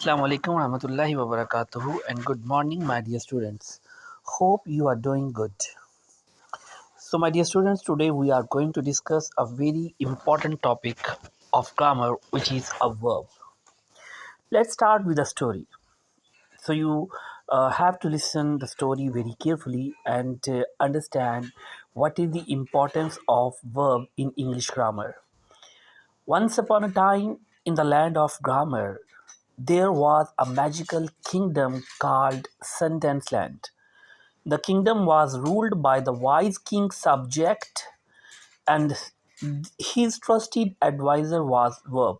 Assalamu alaikum warahmatullahi wabarakatuh and good morning my dear students. Hope you are doing good. So my dear students, today we are going to discuss a very important topic of grammar, which is a verb. Let's start with a story. So you have to listen the story very carefully and understand what is the importance of verb in English grammar. Once upon a time in the land of grammar, there was a magical kingdom called Sentence Land. The kingdom was ruled by the wise king's subject, and his trusted advisor was Verb,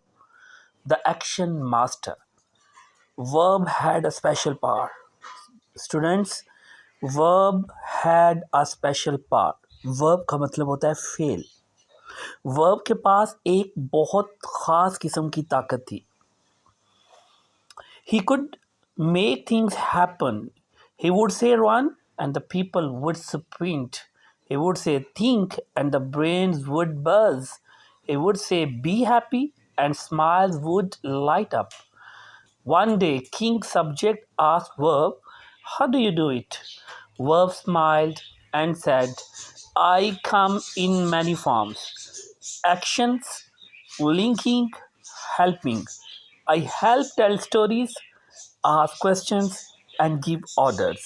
the action master. Verb had a special power. Students, verb had a special power. Verb का मतलब होता है fail. Verb के पास एक बहुत ख़ास किस्म की ताकत थी. He could make things happen. He would say run and the people would sprint. He would say think and the brains would buzz. He would say be happy and smiles would light up. One day, King Subject asked Verb, how do you do it? Verb smiled and said, I come in many forms. Actions, linking, helping. I help tell stories, ask questions, and give orders.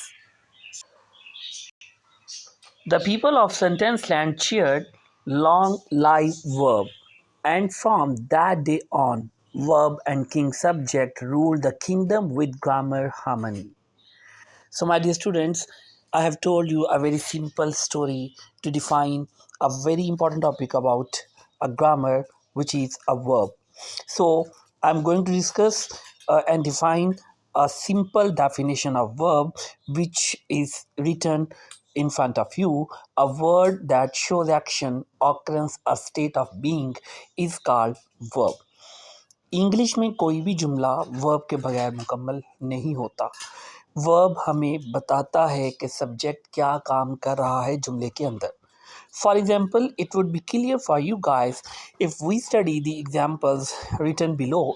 The people of Sentence Land cheered, long live Verb, and from that day on, Verb and King Subject ruled the kingdom with grammar harmony. So, my dear students, I have told you a very simple story to define a very important topic about a grammar, which is a verb. So, I'm going to discuss and define a simple definition of verb, which is written in front of you. A word that shows action, occurrence, a state of being is called verb. English में कोई भी जुमला verb के बगैर मुकम्मल नहीं होता. Verb हमें बताता है कि सब्जेक्ट क्या काम कर रहा है जुमले के अंदर. For example, it would be clear for you guys if we study the examples written below.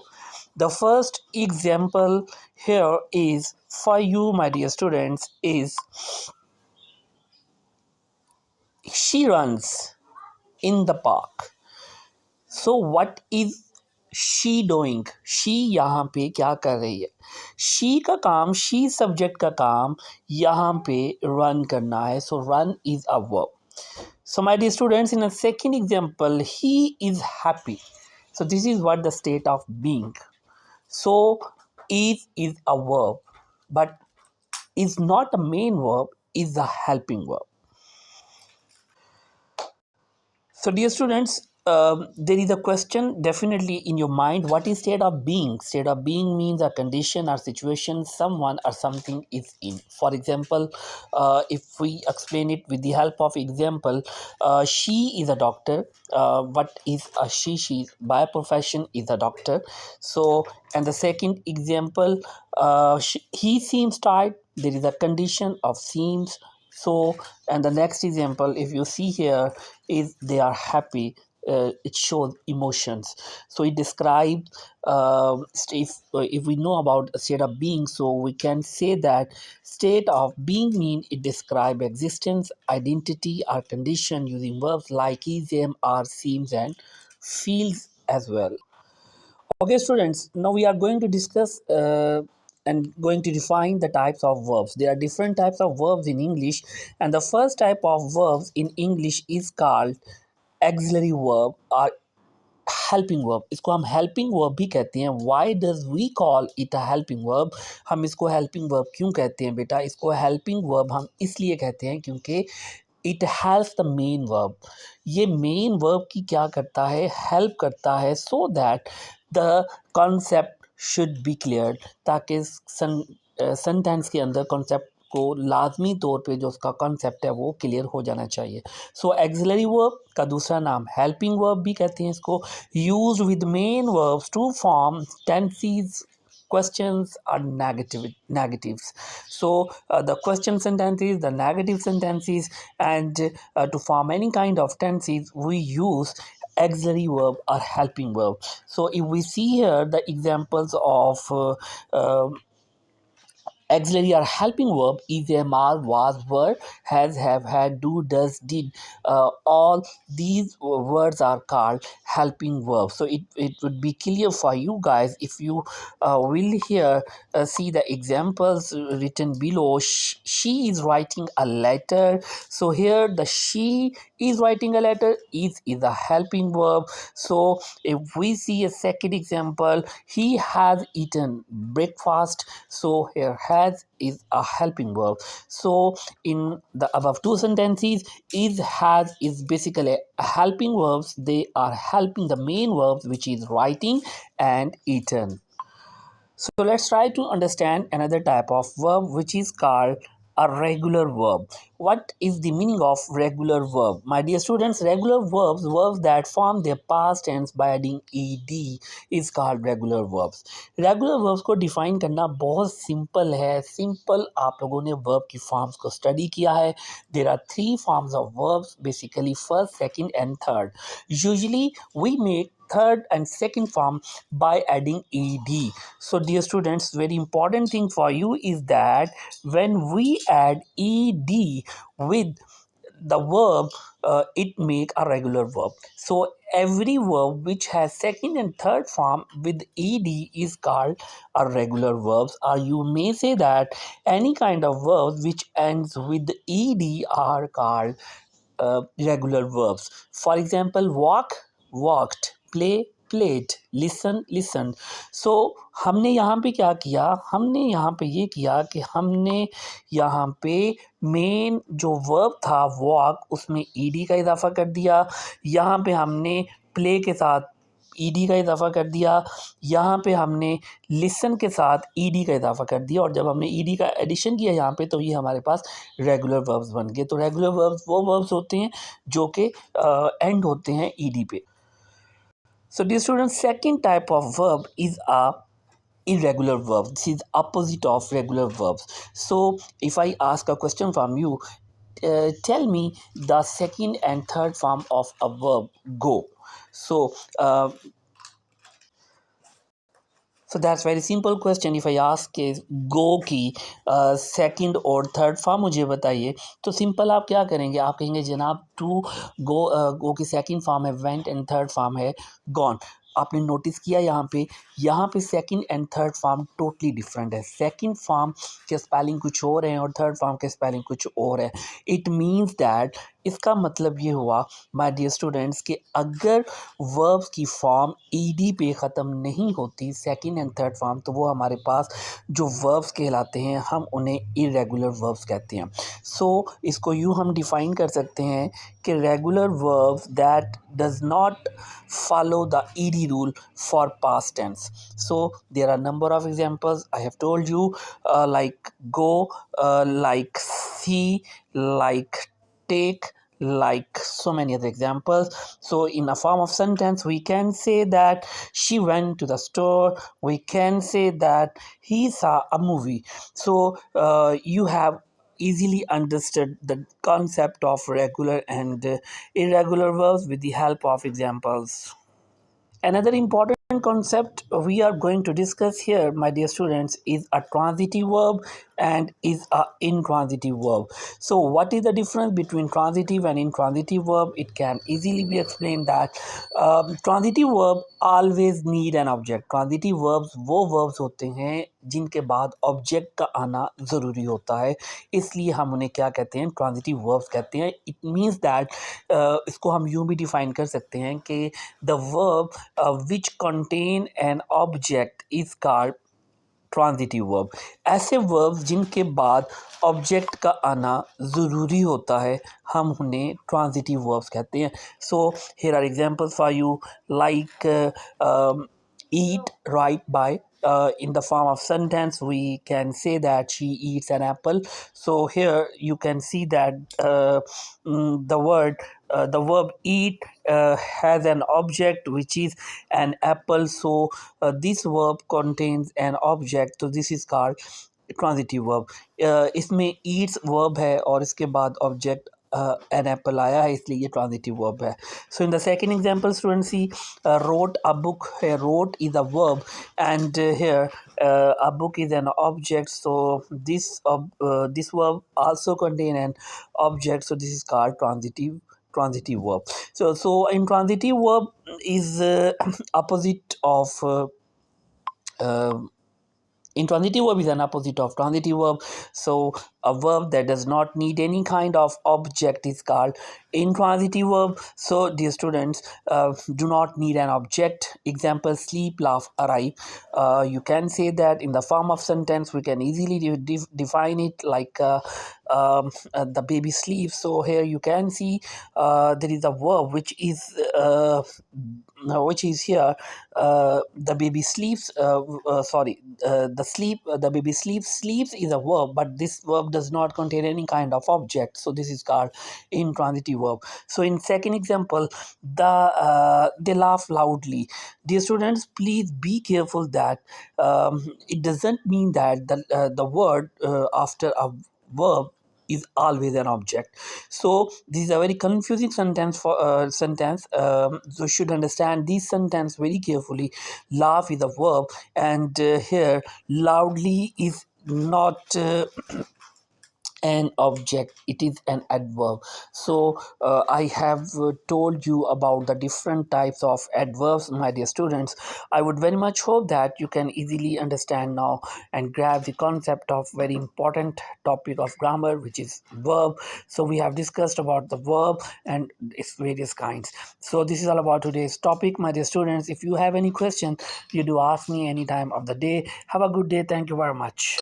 The first example here is for you, my dear students, is she runs in the park. So what is she doing. She यहाँ पे क्या कर रही है? She का काम, she subject का काम यहाँ पे रन करना है. So run is a verb. So my dear students, in a second example, he is happy. So this is what the state of being. So is a verb, but is not a main verb, is a helping verb. So, dear students, there is a question definitely in your mind. What is state of being? State of being means a condition or situation someone or something is in. For example, if we explain it with the help of example, she is a doctor. What is a she? She by profession is a doctor. So, and the second example, he seems tired. There is a condition of seems. So, and the next example, if you see here, is they are happy. It shows emotions. So it describes if we know about a state of being, so we can say that state of being mean it describe existence, identity, or condition using verbs like is, am, are, seems, and feels as well. Okay, students, now we are going to discuss and going to define the types of verbs. There are different types of verbs in English, and the first type of verbs in English is called auxiliary verb or helping verb. इसको हम helping verb भी कहते हैं. Why does we call it a helping verb? हम इसको helping verb क्यों कहते हैं बेटा? इसको helping verb हम इसलिए कहते हैं क्योंकि it helps the main verb. ये मेन वर्ब की क्या करता है? हेल्प करता है so that the concept should be clear, ताकि सेंटेंस के अंदर कॉन्सेप्ट को लाजमी तौर पे जो उसका कॉन्सेप्ट है वो क्लियर हो जाना चाहिए. सो एक्सिलरी वर्ब का दूसरा नाम हेल्पिंग वर्ब भी कहते हैं इसको. Used with main verbs to form tenses, questions are negatives. So the question sentences, the negative sentences, and to form any kind of tenses we use auxiliary verb or helping verb. So if we see here the examples of auxiliary or helping verb is, am, are, was, were, has, have, had, do, does, did. All these words are called helping verbs. So it would be clear for you guys if you will here see the examples written below. She is writing a letter. So here the she is writing a letter is a helping verb. So if we see a second example, he has eaten breakfast. So here has is a helping verb. So in the above two sentences, is, has is basically helping verbs. They are helping the main verbs, which is writing and eaten. So let's try to understand another type of verb, which is called a regular verb. What is the meaning of regular verb? My dear students, regular verbs that form their past tense by adding ed is called regular verbs. Regular verbs को define करना बहुत simple है. Simple आप लोगों ने verb की forms को study किया है. There are three forms of verbs, basically first, second and third. Usually we make third and second form by adding ed. So dear students, very important thing for you is that when we add ed with the verb, it make a regular verb. So every verb which has second and third form with ed is called a regular verbs, or you may say that any kind of verbs which ends with ed are called regular verbs. For example, walk, walked, play, played, listen, listened. So हमने यहाँ पे क्या किया, हमने यहाँ पे ये किया कि हमने यहाँ पे मेन जो वर्ब था वॉक, उसमें ईडी का इजाफा कर दिया. यहाँ पे हमने प्ले के साथ ईडी का इजाफा कर दिया. यहाँ पे हमने लिसन के साथ ईडी का इजाफा कर दिया. और जब हमने ईडी का एडिशन किया यहाँ पे, तो ये हमारे पास रेगुलर वर्ब्स बन गए. तो रेगुलर वर्ब्स वो वर्ब्स होते हैं जो कि एंड होते हैं ईडी पे. So dear students, second type of verb is a irregular verb. This is opposite of regular verbs. So if I ask a question from you, tell me the second and third form of a verb go. So so that's very simple question. If I ask is go की second और third form मुझे बताइए, तो simple आप क्या करेंगे, आप कहेंगे जनाब टू गो की सेकंड फॉर्म है वेंट एंड थर्ड फॉर्म है गॉन. आपने नोटिस किया यहाँ पे second and third form totally different है. सेकंड फॉर्म के स्पेलिंग कुछ और हैं और थर्ड फॉर्म के स्पेलिंग कुछ और है. इट मीन्स दैट, इसका मतलब ये हुआ माय डियर स्टूडेंट्स कि अगर वर्ब्स की फॉर्म ईडी पे ख़त्म नहीं होती सेकंड एंड थर्ड फॉर्म, तो वो हमारे पास जो वर्ब्स कहलाते हैं हम उन्हें इरेगुलर वर्ब्स कहते हैं. सो इसको यूँ हम डिफ़ाइन कर सकते हैं कि regular verbs that does not follow the ed rule for past tense. So there are number of examples I have told you, like go, like see, like take, like so many other examples. So in a form of sentence we can say that she went to the store, we can say that he saw a movie. So you have easily understood the concept of regular and irregular verbs with the help of examples. Another important concept we are going to discuss here, my dear students, is a transitive verb and is a intransitive verb. So what is the difference between transitive and intransitive verb? It can easily be explained that transitive verb always need an object. Transitive verbs वो verbs होते हैं जिनके बाद object का आना ज़रूरी होता है, इसलिए हम उन्हें क्या कहते हैं, ट्रांजिटिव वर्ब्स कहते हैं. इट मीन्स दैट इसको हम यूँ भी डिफ़ाइन कर सकते हैं कि the verb which contain an object is called transitive verb. ऐसे वर्ब्स जिनके बाद ऑब्जेक्ट का आना ज़रूरी होता है हम उन्हें ट्रांजिटिव वर्ब्स कहते हैं. So here are examples for you, like eat, right, buy. In the form of sentence we can say that she eats an apple. So here you can see that the verb eat has an object which is an apple. So this verb contains an object, so this is called transitive verb. इसमें Yeats verb है और इसके बाद object an apple आया है इसलिए ये transitive verb है. So in the second example, students see wrote a book. Here wrote is a verb, and here a book is an object. So this verb also contain an object. So this is called transitive verb. So in transitive verb is opposite of uh, intransitive verb is an opposite of transitive verb. So a verb that does not need any kind of object is called intransitive verb. So dear students, do not need an object. Example: sleep, laugh, arrive. You can say that in the form of sentence. We can easily define it like the baby sleeps. So here you can see there is a verb which is here. The baby sleeps. Sorry, the baby sleeps is a verb, but this verb does not contain any kind of object. So this is called intransitive verb. So in second example, they laugh loudly. Dear students, please be careful that it doesn't mean that the word after a verb is always an object. So this is a very confusing sentence for sentence. So you should understand this sentence very carefully. Laugh is a verb, and here loudly is not an object, it is an adverb. So I have told you about the different types of adverbs, my dear students. I would very much hope that you can easily understand now and grab the concept of very important topic of grammar, which is verb. So we have discussed about the verb and its various kinds. So this is all about today's topic, my dear students. If you have any question, you do ask me any time of the day. Have a good day. Thank you very much.